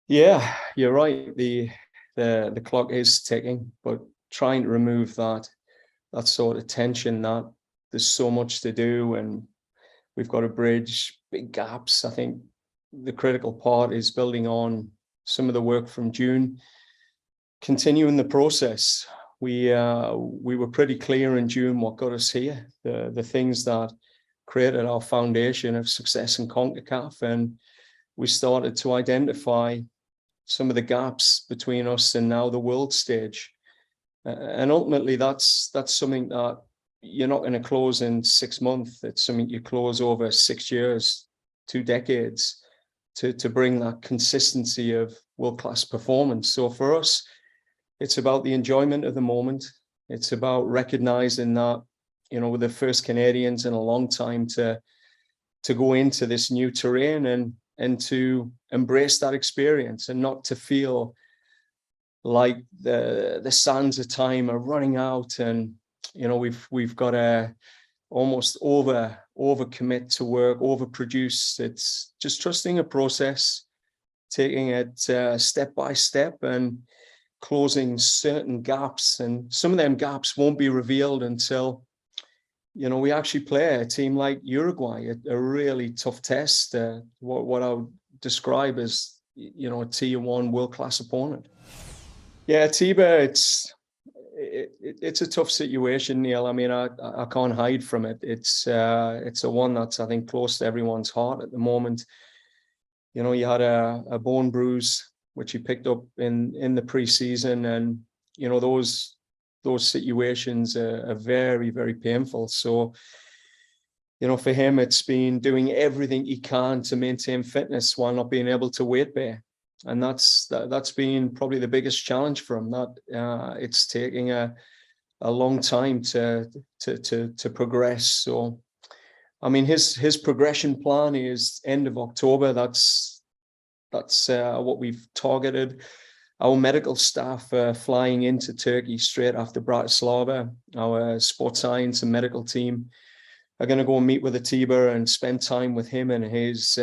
Yeah, you're right. The clock is ticking, but trying to remove that sort of tension, that there's so much to do and we've got to bridge big gaps. I think the critical part is building on some of the work from June, continuing the process. We were pretty clear in June what got us here, the things that created our foundation of success in CONCACAF, and we started to identify some of the gaps between us and now the world stage. And ultimately, that's something that you're not going to close in 6 months. It's something you close over 6 years, 2 decades, to bring that consistency of world-class performance. So for us, it's about the enjoyment of the moment. It's about recognizing that, we're the first Canadians in a long time to go into this new terrain and to embrace that experience and not to feel like the sands of time are running out and we've got to almost overcommit to work, overproduce. It's just trusting a process, taking it step by step and closing certain gaps, and some of them gaps won't be revealed until we actually play a team like Uruguay, a really tough test, what I would describe as a tier one world-class opponent. Yeah, Atiba, it's a tough situation, Neil. I mean, I can't hide from it. It's a one that's, I think, close to everyone's heart at the moment. You had a bone bruise which he picked up in the preseason, and those situations are very, very painful. So, for him, it's been doing everything he can to maintain fitness while not being able to weight bear. And that's been probably the biggest challenge for him, that it's taking a long time to progress. So, I mean, his progression plan is end of October. That's what we've targeted. Our medical staff are flying into Turkey straight after Bratislava. Our sports science and medical team are going to go and meet with Atiba and spend time with him and his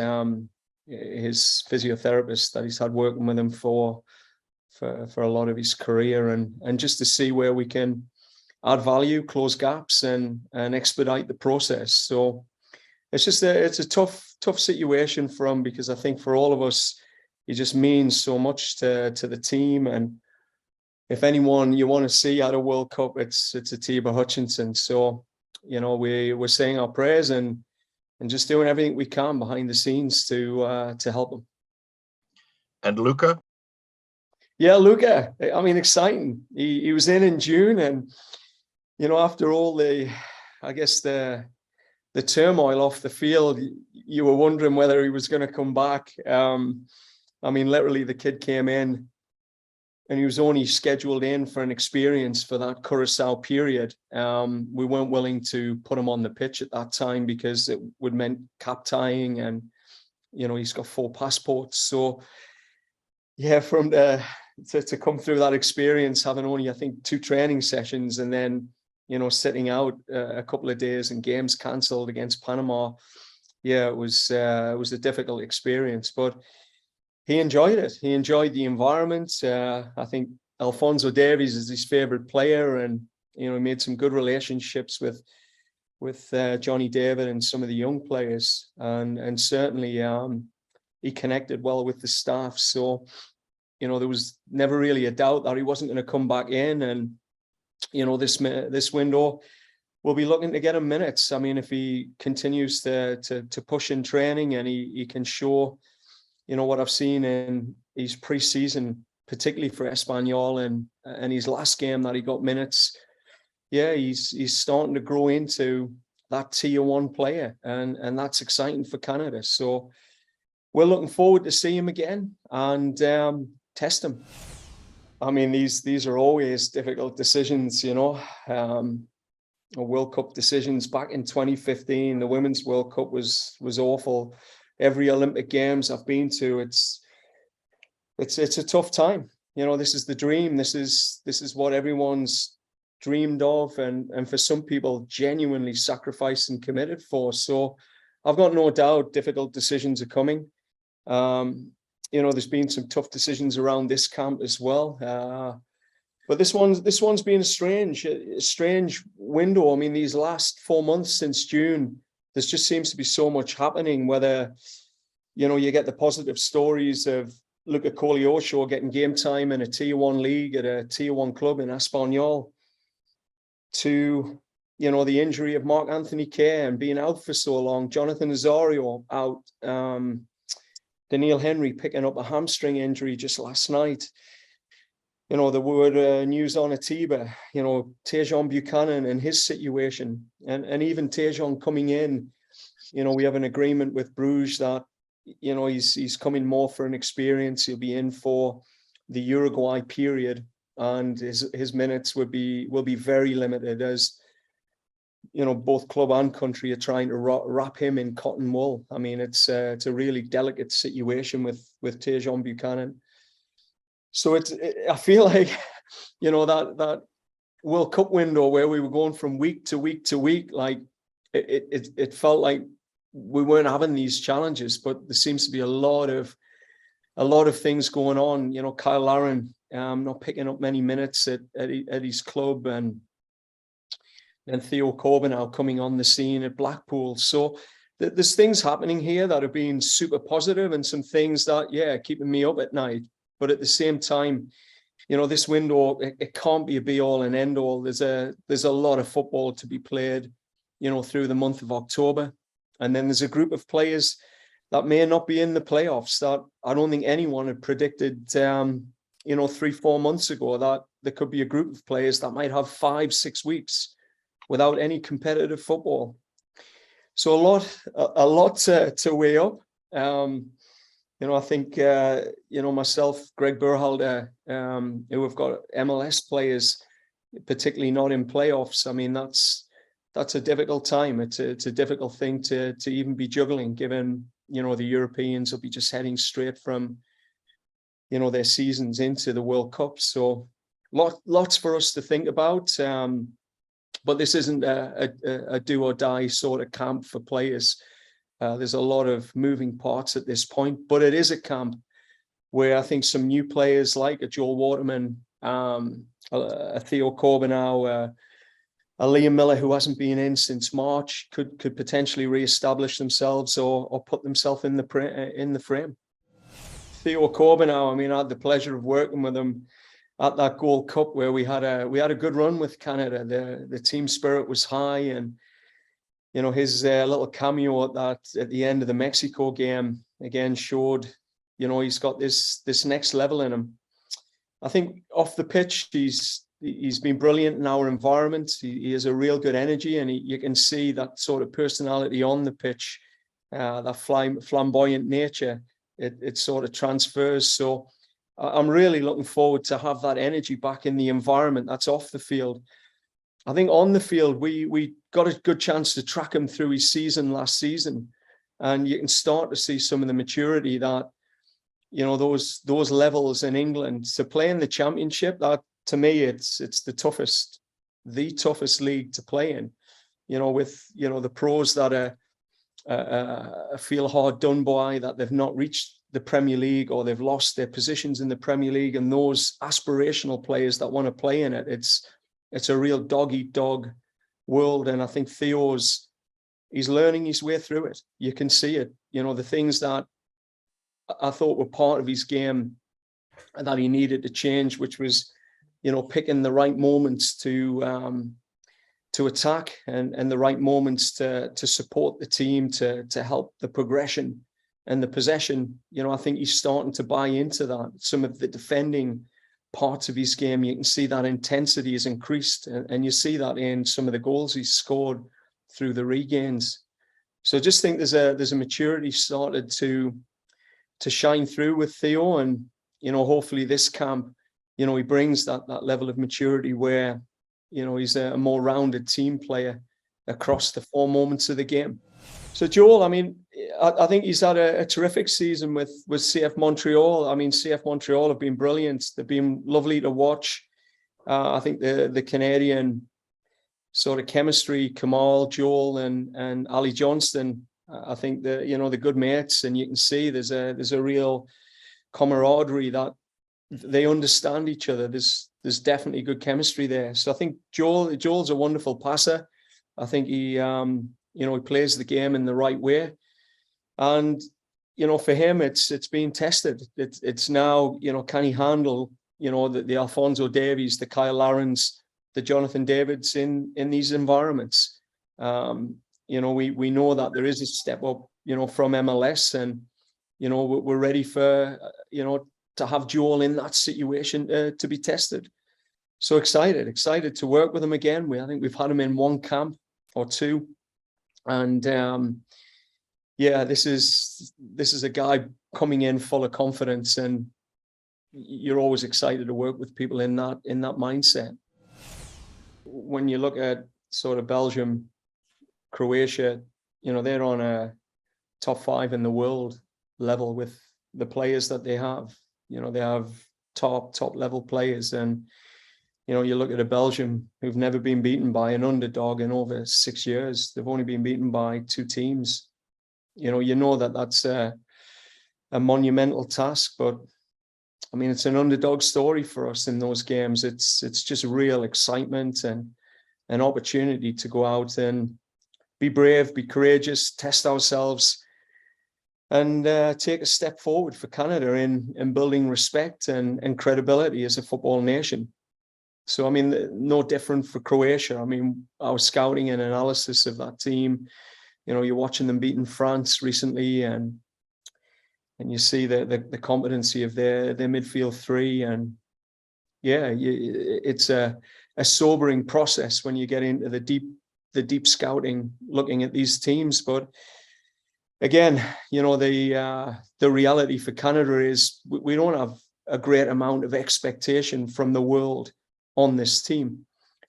physiotherapist that he's had working with him for a lot of his career, and just to see where we can add value, close gaps, and expedite the process. So it's a tough situation for him, because I think for all of us, he just means so much to the team. And if anyone you want to see at a World Cup, it's Atiba Hutchinson. So, we're saying our prayers and just doing everything we can behind the scenes to help him. And Luka? Yeah, Luka. I mean, exciting. He was in June, and after all the turmoil off the field, you were wondering whether he was going to come back. I mean, literally, the kid came in and he was only scheduled in for an experience for that Curacao period. We weren't willing to put him on the pitch at that time because it would meant cap tying, and he's got 4 passports. So yeah, from to come through that experience, having only, I think, 2 training sessions, and then sitting out a couple of days and games cancelled against Panama. Yeah, it was a difficult experience, but he enjoyed it. He enjoyed the environment. I think Alphonso Davies is his favorite player, and he made some good relationships with Johnny David and some of the young players, and certainly he connected well with the staff. So there was never really a doubt that he wasn't going to come back in, and this window we'll be looking to get him minutes. I mean, if he continues to push in training and he can show what I've seen in his preseason, particularly for Espanyol, and his last game that he got minutes, yeah, he's starting to grow into that tier 1 player, and that's exciting for Canada. So we're looking forward to see him again and test him. I mean, these are always difficult decisions, World Cup decisions. Back in 2015, the Women's World Cup was awful. Every Olympic Games I've been to, it's a tough time. This is the dream. This is what everyone's dreamed of, and for some people genuinely sacrificed and committed for. So I've got no doubt difficult decisions are coming. there's been some tough decisions around this camp as well. But this one's been a strange window. I mean, these last 4 months since June, there just seems to be so much happening, whether, you get the positive stories of Atiba and Koleosho getting game time in a Tier 1 league at a Tier 1 club in Espanyol, to, the injury of Mark Anthony Kerr and being out for so long, Jonathan Azario out, Daniil Henry picking up a hamstring injury just last night. The word news on Atiba, Tejan Buchanan and his situation, and even Tejan coming in, we have an agreement with Bruges that, he's coming more for an experience. He'll be in for the Uruguay period, and his minutes will be very limited, as both club and country are trying to wrap him in cotton wool. I mean, it's a really delicate situation with Tejan Buchanan. So I feel like, that World Cup window where we were going from week to week to week, like it felt like we weren't having these challenges, but there seems to be a lot of things going on. Kyle Laryea not picking up many minutes at his club, and then Theo Corbeanu coming on the scene at Blackpool. So there's things happening here that have been super positive, and some things that, keeping me up at night. But at the same time, this window, it can't be a be all and end all. There's a lot of football to be played, through the month of October. And then there's a group of players that may not be in the playoffs that I don't think anyone had predicted, 3-4 months ago, that there could be a group of players that might have 5-6 weeks without any competitive football. So a lot to weigh up. I think, myself, Greg Berhalter, who have got MLS players, particularly not in playoffs. I mean, that's a difficult time. It's a difficult thing to even be juggling, given, the Europeans will be just heading straight from, their seasons into the World Cup. So lots for us to think about. But this isn't a do or die sort of camp for players. There's a lot of moving parts at this point, but it is a camp where I think some new players like a Joel Waterman, a Theo Corbeanu, a Liam Miller, who hasn't been in since March, could potentially re-establish themselves or put themselves in the frame. Theo Corbeanu, I mean, I had the pleasure of working with him at that Gold Cup, where we had a good run with Canada. The team spirit was high, and his little cameo at the end of the Mexico game again showed, he's got this next level in him. I think off the pitch, he's been brilliant in our environment. He has a real good energy, and you can see that sort of personality on the pitch, that flamboyant nature. It sort of transfers. So I'm really looking forward to have that energy back in the environment that's off the field. I think on the field, we got a good chance to track him through his season last season, and you can start to see some of the maturity that, those levels in England to play in the Championship. That, to me, it's the toughest league to play in. With the pros that feel hard done by, that they've not reached the Premier League, or they've lost their positions in the Premier League, and those aspirational players that want to play in it. It's a real dog-eat-dog world, and I think he's learning his way through it. You can see it. The things that I thought were part of his game and that he needed to change, which was, picking the right moments to attack, and the right moments to support the team, to help the progression and the possession. I think he's starting to buy into that. Some of the defending parts of his game, you can see that intensity has increased, and you see that in some of the goals he's scored through the regains. So I just think there's a maturity started to shine through with Theo, and hopefully this camp, he brings that level of maturity where he's a more rounded team player across the 4 moments of the game. So Joel, I mean, I think he's had a terrific season with CF Montreal. I mean, CF Montreal have been brilliant. They've been lovely to watch. I think the Canadian sort of chemistry, Kamal, Joel, and Ali Johnston, I think the good mates, and you can see there's a real camaraderie, that they understand each other. There's definitely good chemistry there. So I think Joel's a wonderful passer. I think he he plays the game in the right way. And for him, it's being tested. It's now, can he handle, the Alphonso Davies, the Kyle Larrens, the Jonathan Davids in these environments. We know that there is a step up, from MLS, and we're ready for to have Joel in that situation to be tested. So excited to work with him again. I think we've had him in one camp or two, and this is a guy coming in full of confidence, and you're always excited to work with people in that mindset. When you look at sort of Belgium, Croatia, they're on a top 5 in the world level with the players that they have. They have top level players, and you look at a Belgium who've never been beaten by an underdog in over 6 years. They've only been beaten by 2 teams. That's a monumental task, but I mean, it's an underdog story for us in those games. It's just real excitement and an opportunity to go out and be brave, be courageous, test ourselves, and take a step forward for Canada in building respect and credibility as a football nation. So, I mean, no different for Croatia. I mean, our scouting and analysis of that team, you're watching them beating France recently, and you see the competency of their midfield three. And it's a sobering process when you get into the deep scouting, looking at these teams. But again, the reality for Canada is we don't have a great amount of expectation from the world on this team.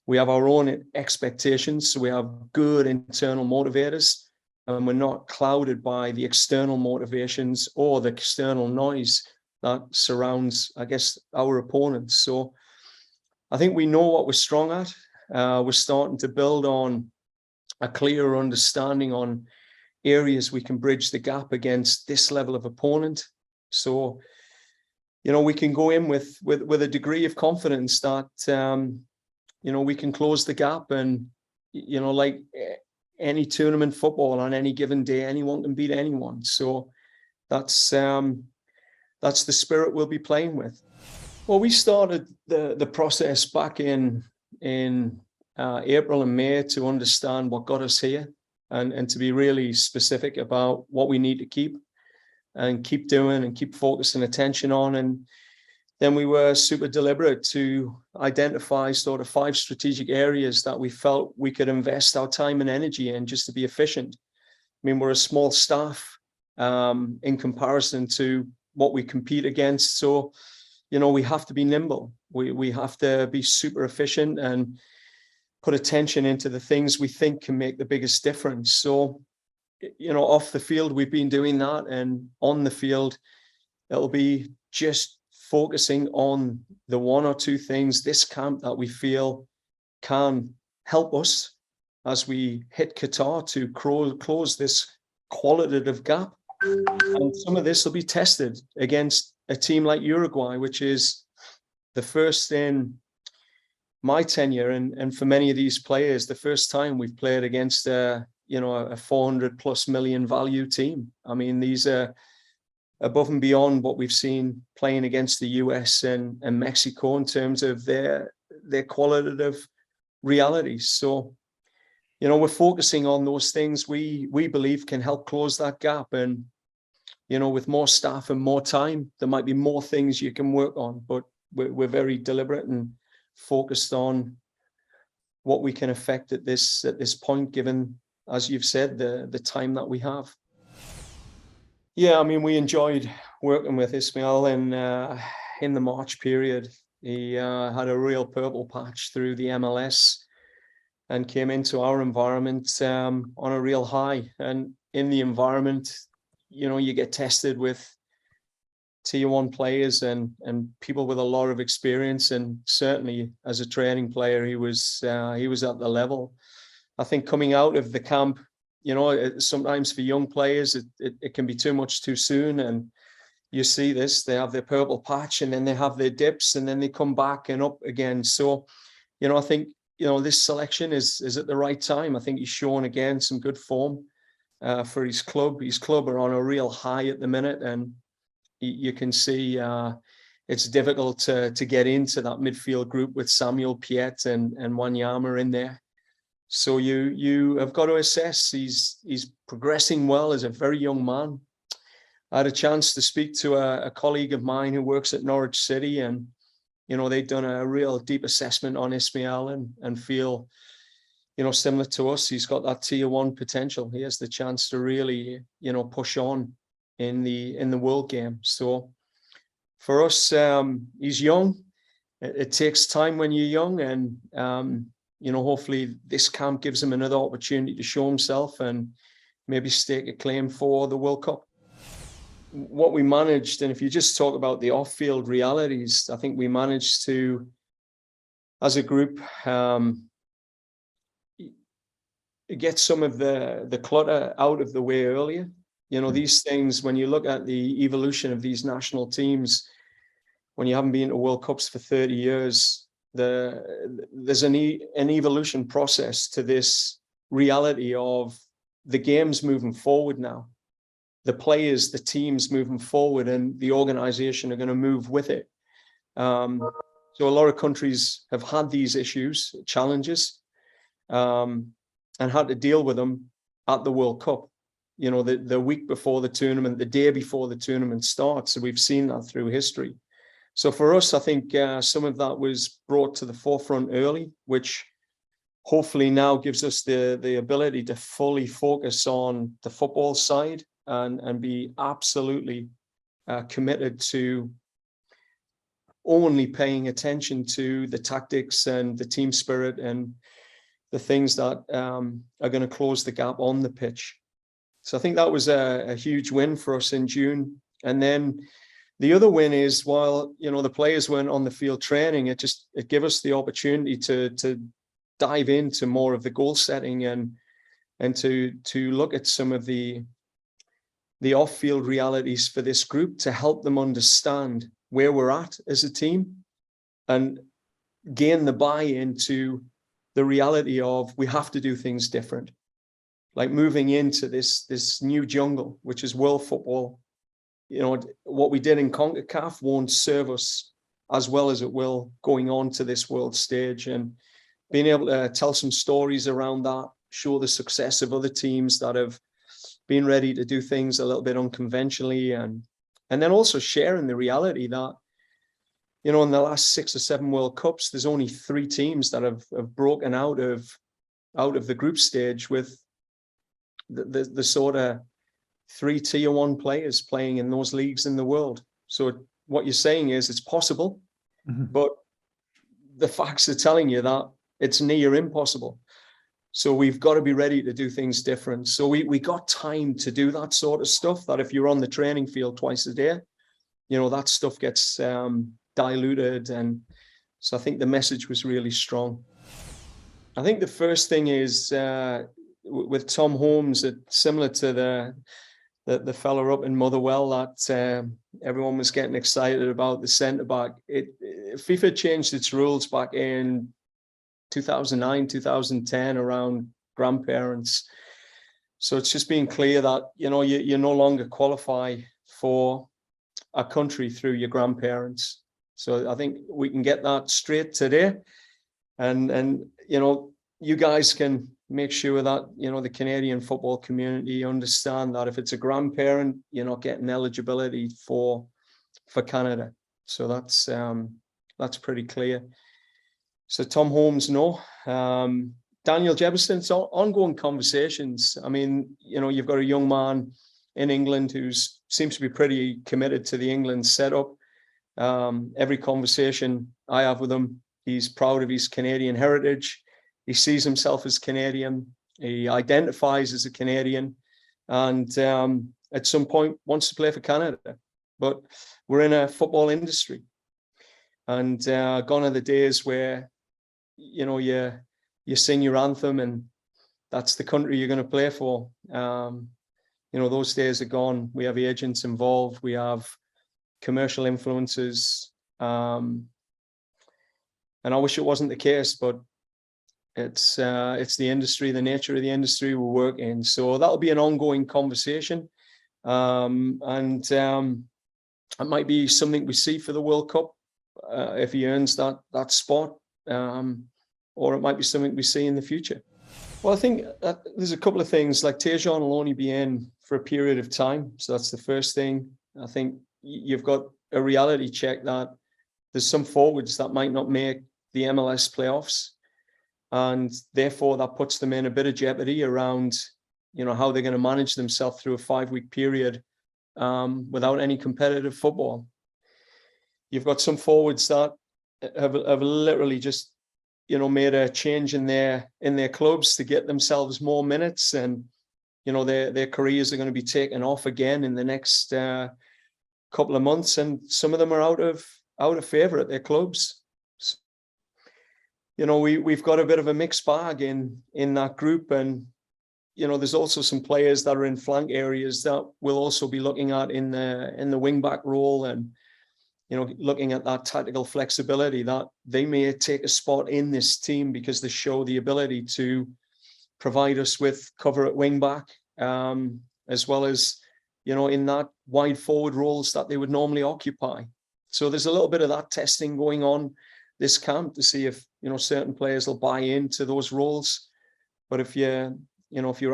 We have our own expectations, so we have good internal motivators, and we're not clouded by the external motivations or the external noise that surrounds, I guess, our opponents. So I think we know what we're strong at. We're starting to build on a clearer understanding on areas we can bridge the gap against this level of opponent. So, we can go in with a degree of confidence that, we can close the gap. And, like any tournament football on any given day, anyone can beat anyone. So that's the spirit we'll be playing with. Well, we started the process back in April and May to understand what got us here, and to be really specific about what we need to keep doing and keep focusing attention on. And then we were super deliberate to identify sort of 5 strategic areas that we felt we could invest our time and energy in just to be efficient. I mean, we're a small staff in comparison to what we compete against. So, we have to be nimble. We have to be super efficient and put attention into the things we think can make the biggest difference. So, off the field, we've been doing that, and on the field, it'll be just focusing on the 1 or 2 things this camp that we feel can help us as we hit Qatar to close this qualitative gap. And some of this will be tested against a team like Uruguay, which is the first in my tenure, and for many of these players, the first time we've played against a 400+ million value team. I mean, these are above and beyond what we've seen playing against the US and Mexico in terms of their qualitative realities. So, we're focusing on those things we believe can help close that gap. And, with more staff and more time, there might be more things you can work on, but we're very deliberate and focused on what we can affect at this point, given, as you've said, the time that we have. Yeah, I mean, we enjoyed working with Ismail in the March period. He had a real purple patch through the MLS and came into our environment on a real high. And in the environment, you get tested with tier 1 players and people with a lot of experience. And certainly as a training player, he was at the level. I think coming out of the camp, sometimes for young players, it can be too much too soon. And, you see this, they have their purple patch and then they have their dips and then they come back and up again. So, I think, this selection is at the right time. I think he's shown again some good form for his club. His club are on a real high at the minute, and you can see it's difficult to get into that midfield group with Samuel Piet and Wanyama in there. So you have got to assess he's progressing well as a very young man. I had a chance to speak to a colleague of mine who works at Norwich City, and they've done a real deep assessment on Ismail and feel, similar to us, he's got that tier 1 potential. He has the chance to really, push on in the world game. So for us, he's young. It takes time when you're young, and hopefully this camp gives him another opportunity to show himself and maybe stake a claim for the World Cup. What we managed, and if you just talk about the off-field realities, I think we managed to, as a group, get some of the clutter out of the way earlier. These things, when you look at the evolution of these national teams, when you haven't been to World Cups for 30 years, there's an evolution process to this reality of the games moving forward now. The players, the teams moving forward, and the organization are going to move with it. So a lot of countries have had these issues, challenges, and had to deal with them at the World Cup. The week before the tournament, the day before the tournament starts. So we've seen that through history. So for us, I think some of that was brought to the forefront early, which hopefully now gives us the ability to fully focus on the football side and be absolutely committed to only paying attention to the tactics and the team spirit and the things that are going to close the gap on the pitch. So I think that was a huge win for us in June. And then the other win is, while the players weren't on the field training, it gave us the opportunity to dive into more of the goal setting and to look at some of the off-field realities for this group, to help them understand where we're at as a team and gain the buy-in to the reality of we have to do things different. Like moving into this new jungle, which is world football. What we did in CONCACAF won't serve us as well as it will going on to this world stage, and being able to tell some stories around that, show the success of other teams that have been ready to do things a little bit unconventionally, and then also sharing the reality that, in the last 6 or 7 World Cups, there's only 3 teams that have broken out of the group stage with the sort of 3 tier 1 players playing in those leagues in the world. So what you're saying is it's possible, but the facts are telling you that it's near impossible. So we've got to be ready to do things different. So we got time to do that sort of stuff, that if you're on the training field twice a day, that stuff gets diluted. And so I think the message was really strong. I think the first thing is with Tom Holmes, similar to the fella up in Motherwell that everyone was getting excited about, the centre-back. FIFA changed its rules back in 2009, 2010 around grandparents. So it's just being clear that, you no longer qualify for a country through your grandparents. So I think we can get that straight today. And you guys can make sure that, the Canadian football community understand that if it's a grandparent, you're not getting eligibility for Canada. So that's pretty clear. So Tom Holmes, no. Daniel Jefferson, it's ongoing conversations. I mean, you've got a young man in England who seems to be pretty committed to the England setup. Every conversation I have with him, he's proud of his Canadian heritage. He sees himself as Canadian. He identifies as a Canadian, and at some point wants to play for Canada. But we're in a football industry, and gone are the days where you sing your anthem and that's the country you're going to play for. Those days are gone. We have agents involved. We have commercial influences. And I wish it wasn't the case, but it's the industry, the nature of the industry we work in. So that'll be an ongoing conversation. It might be something we see for the World Cup if he earns that spot, or it might be something we see in the future. Well, I think there's a couple of things. Like Tejan will only be in for a period of time, so that's the first thing. I think you've got a reality check that there's some forwards that might not make the MLS playoffs, and therefore that puts them in a bit of jeopardy around, how they're going to manage themselves through a 5-week period without any competitive football. You've got some forwards that have literally just, made a change in their clubs to get themselves more minutes, and their careers are going to be taken off again in the next couple of months, and some of them are out of favor at their clubs. So, we've got a bit of a mixed bag in that group, and there's also some players that are in flank areas that we'll also be looking at in the wing back role, and looking at that tactical flexibility that they may take a spot in this team because they show the ability to provide us with cover at wing back, as well as in that wide forward roles that they would normally occupy. So there's a little bit of that testing going on this camp to see if certain players will buy into those roles. But if you're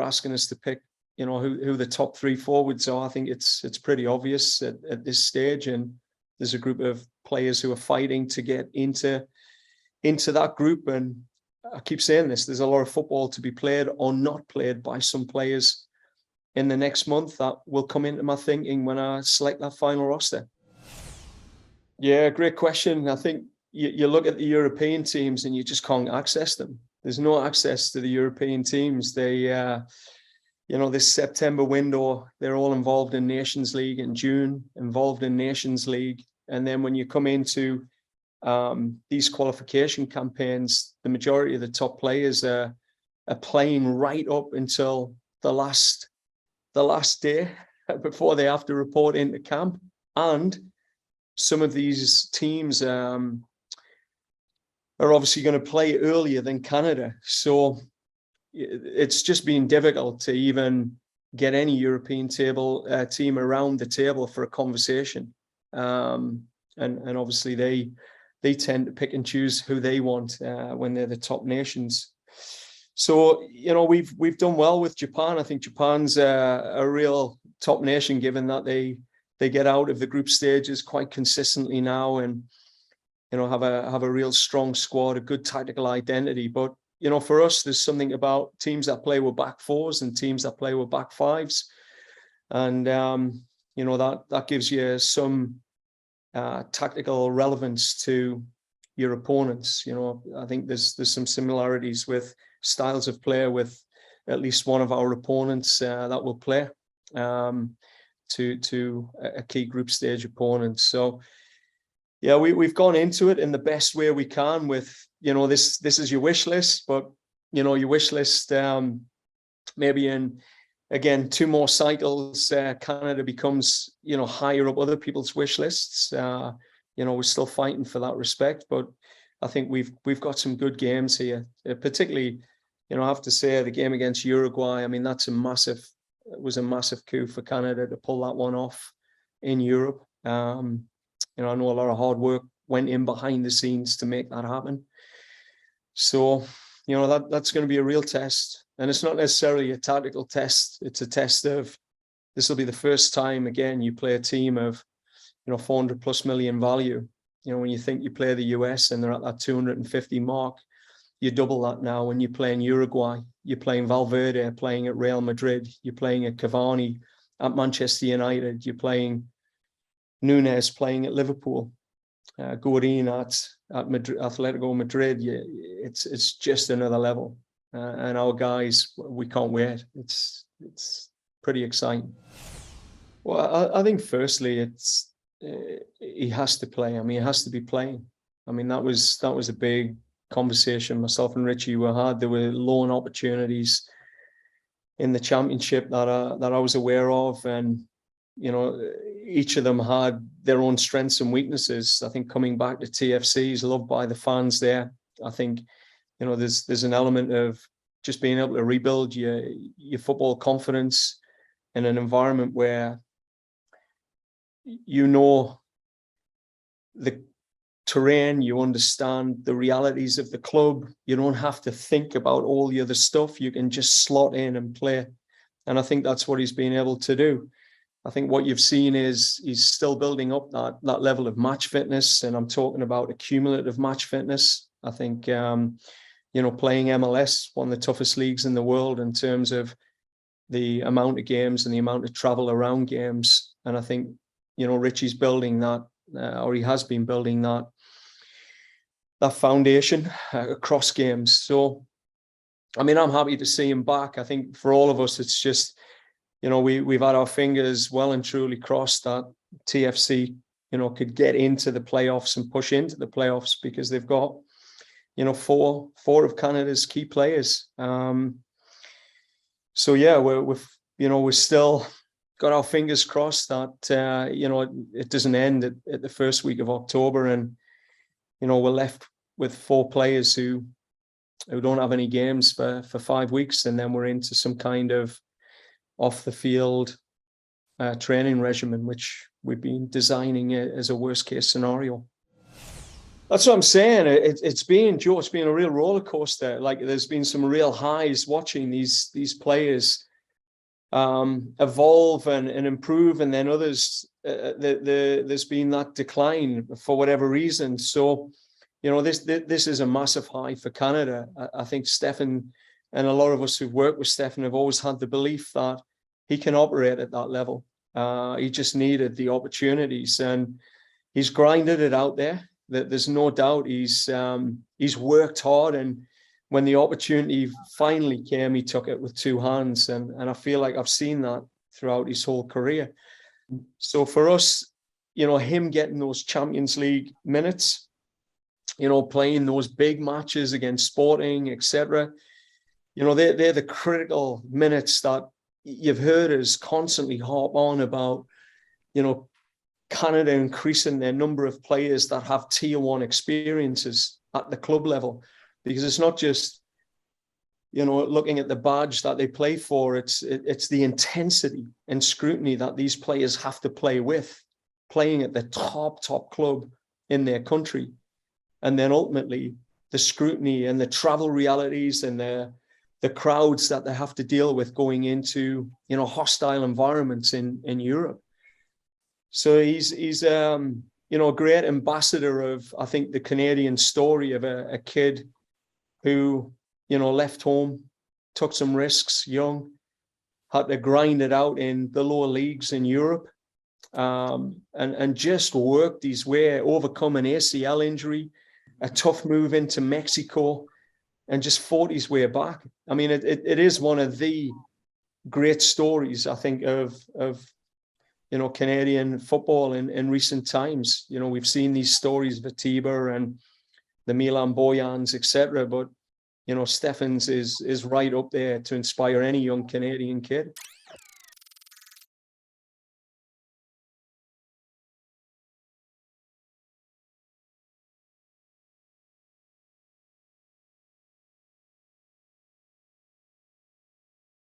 asking us to pick who the top 3 forwards are, I think it's pretty obvious at this stage, and there's a group of players who are fighting to get into that group. And I keep saying this, there's a lot of football to be played or not played by some players in the next month that will come into my thinking when I select that final roster. Yeah, great question. I think you look at the European teams and you just can't access them. There's no access to the European teams. They, this September window, they're all involved in Nations League, in June, involved in Nations League. And then when you come into these qualification campaigns, the majority of the top players are playing right up until the last day before they have to report into camp. And some of these teams are obviously going to play earlier than Canada. So it's just been difficult to even get any European team around the table for a conversation. And obviously they tend to pick and choose who they want when they're the top nations. So, we've done well with Japan. I think Japan's a real top nation, given that they get out of the group stages quite consistently now, and have a real strong squad, a good tactical identity. But for us, there's something about teams that play with back 4s and teams that play with back 5s, and that gives you some tactical relevance to your opponents. I think there's some similarities with styles of play with at least one of our opponents that will play to a key group stage opponent. So yeah, we've gone into it in the best way we can with, this is your wish list, but your wish list maybe in, again, 2 more cycles, Canada becomes, higher up other people's wish lists. We're still fighting for that respect, but I think we've got some good games here, particularly, I have to say the game against Uruguay. I mean, it was a massive coup for Canada to pull that one off in Europe. I know a lot of hard work went in behind the scenes to make that happen. So, that's going to be a real test. And it's not necessarily a tactical test. It's a test of, this will be the first time, again, you play a team of, 400+ million value. When you think you play the US and they're at that 250 mark, you double that now when you're playing Uruguay. You're playing Valverde, playing at Real Madrid. You're playing at Cavani at Manchester United. You're playing Nunes playing at Liverpool. Godin at Madrid, Atletico Madrid. It's just another level. And our guys, we can't wait. It's pretty exciting. Well, I think firstly, he has to play. I mean, he has to be playing. I mean, that was a big conversation myself and Richie had. There were loan opportunities in the championship that I was aware of, and each of them had their own strengths and weaknesses. I think coming back to TFC is loved by the fans there. I think, there's an element of just being able to rebuild your football confidence in an environment where the terrain, you understand the realities of the club. You don't have to think about all the other stuff. You can just slot in and play. And I think that's what he's been able to do. I think what you've seen is he's still building up that level of match fitness. And I'm talking about accumulative match fitness. I think, playing MLS, one of the toughest leagues in the world in terms of the amount of games and the amount of travel around games. And I think, Richie's building that, or he has been building that foundation across games. So, I'm happy to see him back. I think for all of us, it's just, we've had our fingers well and truly crossed that TFC, could get into the playoffs and push into the playoffs, because they've got, four of Canada's key players. So yeah, we're still got our fingers crossed that it doesn't end at the first week of October, and we're left with 4 players who don't have any games for 5 weeks, and then we're into some kind of off the field training regimen, which we've been designing it as a worst case scenario. That's what I'm saying. It's been a real roller coaster. Like, there's been some real highs watching these players evolve and improve, and then others there's been that decline for whatever reason. So, this is a massive high for Canada. I think Stefan and a lot of us who've worked with Stefan have always had the belief that he can operate at that level. He just needed the opportunities, and he's grinded it out there. There's no doubt he's worked hard, and when the opportunity finally came, he took it with 2 hands, and I feel like I've seen that throughout his whole career. So for us, him getting those Champions League minutes, playing those big matches against Sporting, etc., they're the critical minutes that you've heard us constantly harp on about, Canada increasing their number of players that have tier 1 experiences at the club level, because it's not just, looking at the badge that they play for. It's the intensity and scrutiny that these players have to play with, playing at the top club in their country. And then ultimately the scrutiny and the travel realities and the crowds that they have to deal with going into, hostile environments in Europe. So he's a great ambassador of, I think, the Canadian story of a kid who, left home, took some risks young, had to grind it out in the lower leagues in Europe, and just worked his way, overcome an ACL injury, a tough move into Mexico, and just fought his way back. It is one of the great stories, I think, of Canadian football in recent times. We've seen these stories of Atiba and the Milan Bojans, etc. But, Stefan's is right up there to inspire any young Canadian kid.